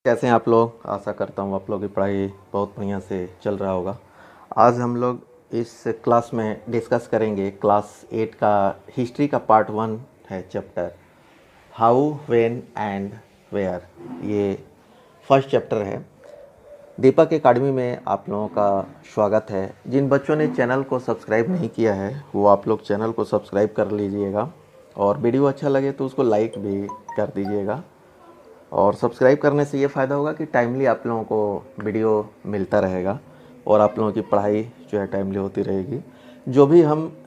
कैसे हैं आप लोग। आशा करता हूँ आप लोग की पढ़ाई बहुत बढ़िया से चल रहा होगा। आज हम लोग इस क्लास में डिस्कस करेंगे क्लास 8 का हिस्ट्री का पार्ट 1 है chapter how when and where. ये फर्स्ट चैप्टर है। दीपक एकेडमी में आप लोगों का स्वागत है। जिन बच्चों ने चैनल को सब्सक्राइब नहीं किया है वो आप लोग चैनल को सब्सक्राइब कर लीजिएगा और वीडियो अच्छा लगे तो उसको लाइक भी कर दीजिएगा। और सब्सक्राइब करने से ये फ़ायदा होगा कि टाइमली आप लोगों को वीडियो मिलता रहेगा और आप लोगों की पढ़ाई जो है टाइमली होती रहेगी। जो भी हम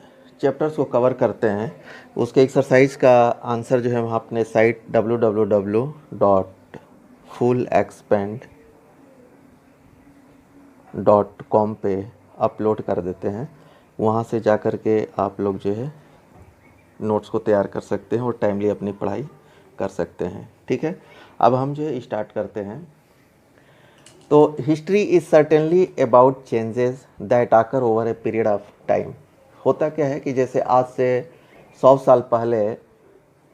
चैप्टर्स को कवर करते हैं उसके एक्सरसाइज का आंसर जो है हम अपने साइट www.fullexpand.com पे अपलोड कर देते हैं। वहाँ से जा कर के आप लोग जो है नोट्स को तैयार कर सकते हैं और टाइमली अपनी पढ़ाई कर सकते हैं। ठीक है, अब हम जो है स्टार्ट करते हैं। तो history is certainly about changes that occur over a period of time. होता क्या है कि जैसे आज से 100 साल पहले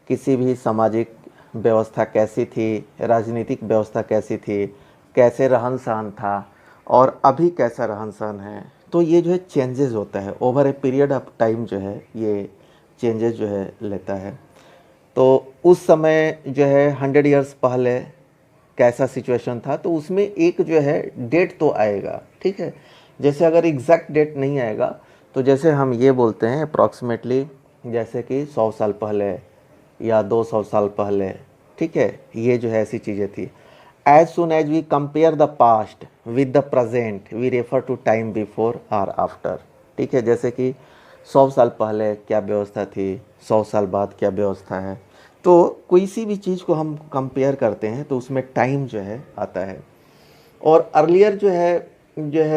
किसी भी सामाजिक व्यवस्था कैसी थी, राजनीतिक व्यवस्था कैसी थी, कैसे रहन सहन था और अभी कैसा रहन सहन है, तो ये जो है चेंजेस होता है over a period of time. जो है ये चेंजेस जो है लेता है। तो उस समय जो है 100 ईयर्स पहले कैसा सिचुएशन था तो उसमें एक जो है डेट तो आएगा। ठीक है, जैसे अगर एग्जैक्ट डेट नहीं आएगा तो जैसे हम ये बोलते हैं अप्रॉक्सीमेटली, जैसे कि 100 साल पहले या 200 साल पहले। ठीक है, ये जो है ऐसी चीज़ें थी। As soon as we compare the past with the present we refer to time before और आफ्टर। ठीक है, जैसे कि 100 साल पहले क्या व्यवस्था थी, 100 साल बाद क्या व्यवस्था है, तो कोई सी भी चीज़ को हम कंपेयर करते हैं तो उसमें टाइम जो है आता है। और अर्लियर जो है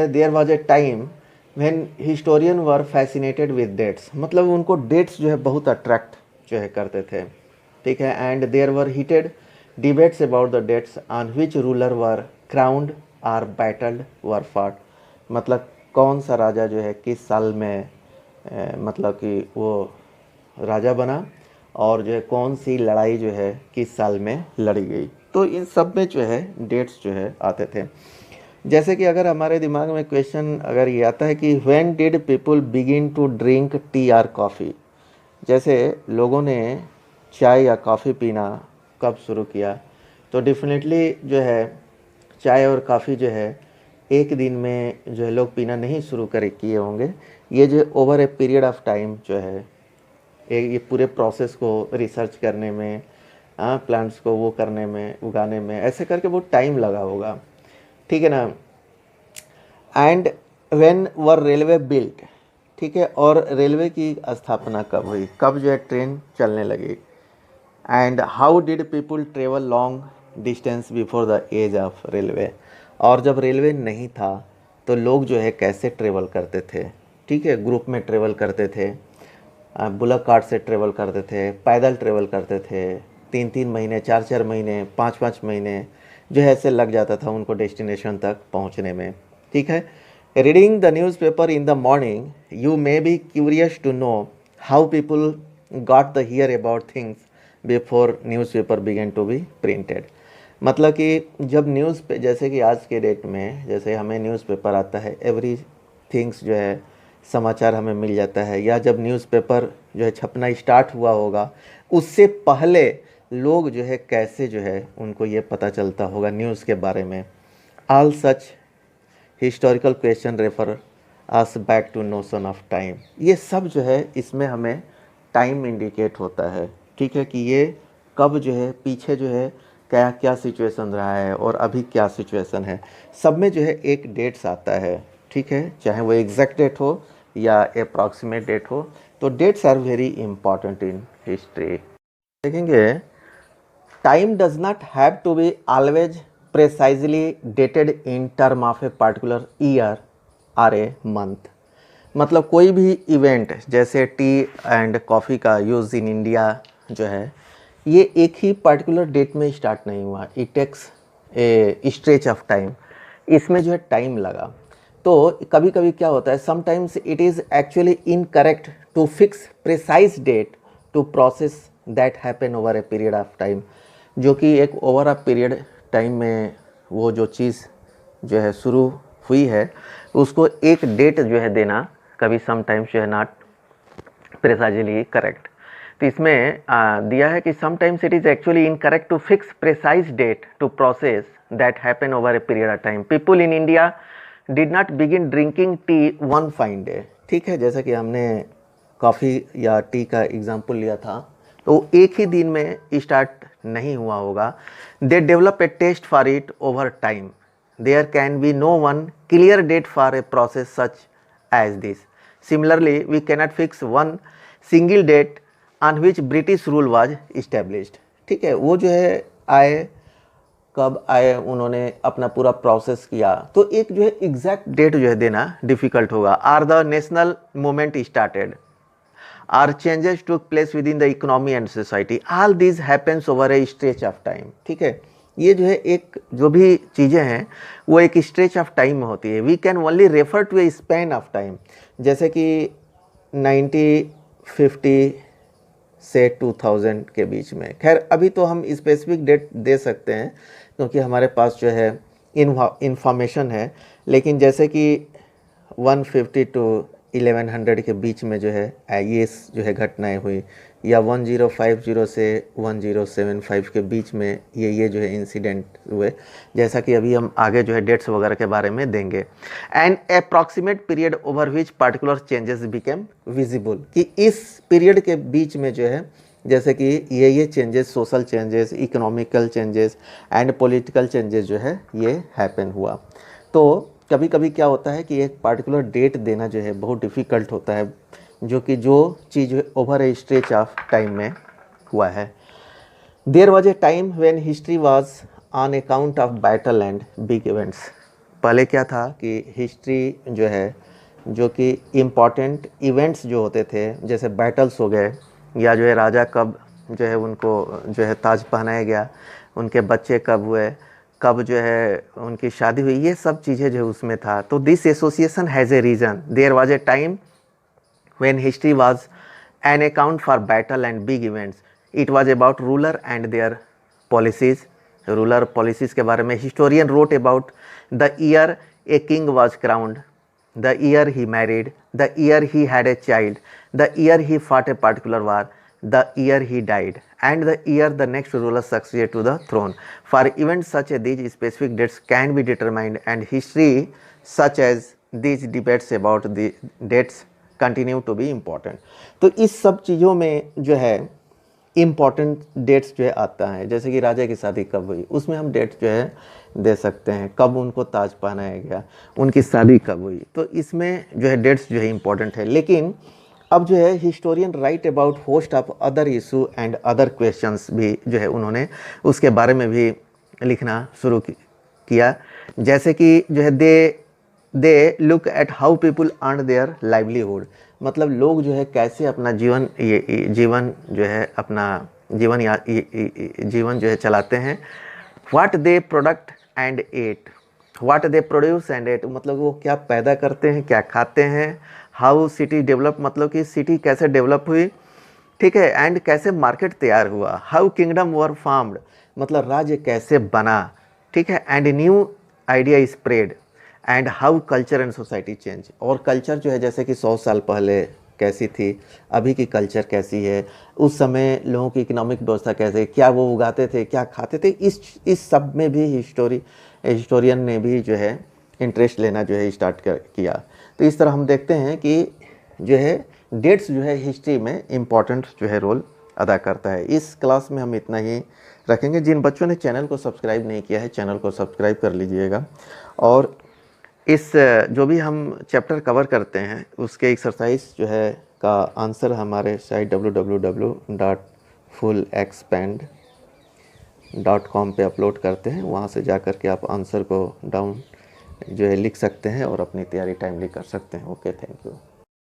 there was a time when historian were fascinated with dates. मतलब उनको डेट्स जो है बहुत अट्रैक्ट जो है करते थे। ठीक है, and there were heated debates about the dates on which ruler were crowned or battles were fought. मतलब कौन सा राजा जो है किस साल में मतलब कि वो राजा बना और जो है कौन सी लड़ाई जो है किस साल में लड़ी गई। तो इन सब में जो है डेट्स जो है आते थे। जैसे कि अगर हमारे दिमाग में क्वेश्चन अगर ये आता है कि when did people begin to drink tea और कॉफ़ी, जैसे लोगों ने चाय या कॉफ़ी पीना कब शुरू किया, तो डेफिनेटली जो है चाय और कॉफ़ी जो है एक दिन में जो है लोग पीना नहीं शुरू किए होंगे। ये जो over a period of time जो है ये पूरे प्रोसेस को रिसर्च करने में, प्लांट्स को वो करने में, उगाने में, ऐसे करके वो टाइम लगा होगा। ठीक है ना। And when were railway built. ठीक है, और रेलवे की स्थापना कब हुई, कब जो है ट्रेन चलने लगी। And how did people travel long distance before the age of railway. और जब रेलवे नहीं था तो लोग जो है कैसे ट्रेवल करते थे। ठीक है, ग्रुप में ट्रेवल करते थे, बुलक कार्ट से ट्रेवल करते थे, पैदल ट्रेवल करते थे। 3-3 महीने, 4-4 महीने, 5-5 महीने जो है ऐसे लग जाता था उनको डेस्टिनेशन तक पहुंचने में। ठीक है, reading the newspaper in the morning you may be curious to know how people got the hear about things before newspaper began to be printed. मतलब कि जब न्यूज़ पे, जैसे कि आज के डेट में जैसे हमें न्यूज़पेपर आता है, एवरी थिंग्स जो है समाचार हमें मिल जाता है, या जब न्यूज़पेपर जो है छपना स्टार्ट हुआ होगा उससे पहले लोग जो है कैसे जो है उनको ये पता चलता होगा न्यूज़ के बारे में। All such historical question refer us back to notion of time. ये सब जो है इसमें हमें टाइम इंडिकेट होता है। ठीक है, कि ये कब जो है पीछे जो है क्या क्या सिचुएशन रहा है और अभी क्या सिचुएशन है, सब में जो है एक डेट्स आता है। ठीक है, चाहे वो एग्जैक्ट डेट हो या अप्रॉक्सीमेट डेट हो, तो dates are very important in history. देखेंगे time does not have to be always precisely dated in term of a particular year और ए मंथ। मतलब कोई भी इवेंट जैसे टी एंड कॉफ़ी का यूज़ इन इंडिया जो है ये एक ही पर्टिकुलर डेट में स्टार्ट नहीं हुआ। It takes a stretch of time. इसमें जो है टाइम लगा। तो कभी कभी क्या होता है, sometimes it is actually incorrect to fix precise date to process that happen over a period of time, जो कि एक ओवर अ पीरियड टाइम में वो जो चीज़ जो है शुरू हुई है उसको एक डेट जो है देना कभी समटाइम्स जो है नॉट प्रिसाइजली करेक्ट। तो इसमें दिया है कि sometimes it is actually incorrect to fix precise date to process that happen over a period of time. People in India did not begin drinking tea one fine day. ठीक है, जैसा कि हमने कॉफ़ी या टी का example लिया था, तो एक ही दिन में स्टार्ट नहीं हुआ होगा। They develop a taste for it over time. There can be no one clear date for a process such as this. Similarly we cannot fix one single date on which British rule was established. ठीक है, वो जो है आए, कब आए, उन्होंने अपना पूरा प्रोसेस किया, तो एक जो है एग्जैक्ट डेट जो है देना डिफ़िकल्ट होगा। Or the national movement started, or changes took place within the economy and society, all this happens over a stretch of time. ठीक है, ये जो है एक जो भी चीज़ें हैं वो एक स्ट्रेच ऑफ टाइम में होती है। We can only refer to a span of time, जैसे कि 1950 से 2000 के बीच में। खैर अभी तो हम स्पेसिफिक डेट दे सकते हैं क्योंकि हमारे पास जो है इंफॉर्मेशन है, लेकिन जैसे कि 150 टू 1100 के बीच में जो है ये जो है घटनाएं हुई, या 1050 से 1075 के बीच में ये जो है इंसिडेंट हुए, जैसा कि अभी हम आगे जो है डेट्स वगैरह के बारे में देंगे। And approximate period over which particular changes became visible, कि इस पीरियड के बीच में जो है जैसे कि ये changes, social changes, economical changes and political changes जो है ये हैपन हुआ। तो कभी कभी क्या होता है कि एक पार्टिकुलर डेट देना जो है बहुत डिफ़िकल्ट होता है, जो कि जो चीज़ over a stretch of time में हुआ है। There was a time when history was on account of battle and big events. पहले क्या था कि हिस्ट्री जो है, जो कि इम्पॉर्टेंट इवेंट्स जो होते थे, जैसे बैटल्स हो गए, या जो है राजा कब जो है उनको जो है ताज पहनाया गया, उनके बच्चे कब हुए, कब जो है उनकी शादी हुई, ये सब चीज़ें जो उसमें था। तो this association has a reason. There was a time when history was an account for battle and big events. It was about ruler and their policies. Ruler policies के बारे में historian wrote about the year a king was crowned, the year he married, the year he had a child, the year he fought a particular war, the year he died, and the year the next ruler succeeded to the throne. For events such as these, specific dates can be determined, and history such as these debates about the dates continue to be important. तो इस सब चीज़ों में जो है important dates जो है आता है, जैसे कि राजा की शादी कब हुई, उसमें हम डेट जो है दे सकते हैं, कब उनको ताज पहनाया गया, उनकी शादी कब हुई, तो इसमें जो है डेट्स जो है इम्पॉर्टेंट है। लेकिन अब जो है historian right about host of other issue and other questions भी जो है उन्होंने उसके बारे में भी लिखना शुरू किया, जैसे कि जो है they look at how people earn their livelihood, मतलब लोग जो है कैसे अपना जीवन जो है अपना जीवन जो है चलाते हैं। What they product and ate, what they produce and ate, मतलब वो क्या पैदा करते हैं, क्या खाते हैं। हाउ सिटी डेवलप, मतलब कि सिटी कैसे डेवलप हुई, ठीक है, एंड कैसे मार्केट तैयार हुआ। हाउ किंगडम वर फॉर्म्ड, मतलब राज्य कैसे बना, ठीक है, and new idea spread, and how culture and society change, और कल्चर जो है जैसे कि 100 साल पहले कैसी थी, अभी की कल्चर कैसी है, उस समय लोगों की इकोनॉमिक व्यवस्था कैसे, क्या वो उगाते थे, क्या खाते थे, इस सब में भी हिस्टोरियन ने भी जो है इंटरेस्ट लेना जो है स्टार्ट किया। तो इस तरह हम देखते हैं कि जो है डेट्स जो है हिस्ट्री में इम्पॉर्टेंट जो है रोल अदा करता है। इस क्लास में हम इतना ही रखेंगे। जिन बच्चों ने चैनल को सब्सक्राइब नहीं किया है, चैनल को सब्सक्राइब कर लीजिएगा, और इस जो भी हम चैप्टर कवर करते हैं उसके एक्सरसाइज जो है का आंसर हमारे साइट www.fullexpand.com पे अपलोड करते हैं। वहाँ से जाकर के आप आंसर को डाउन जो है लिख सकते हैं और अपनी तैयारी टाइमली कर सकते हैं। Okay, thank you.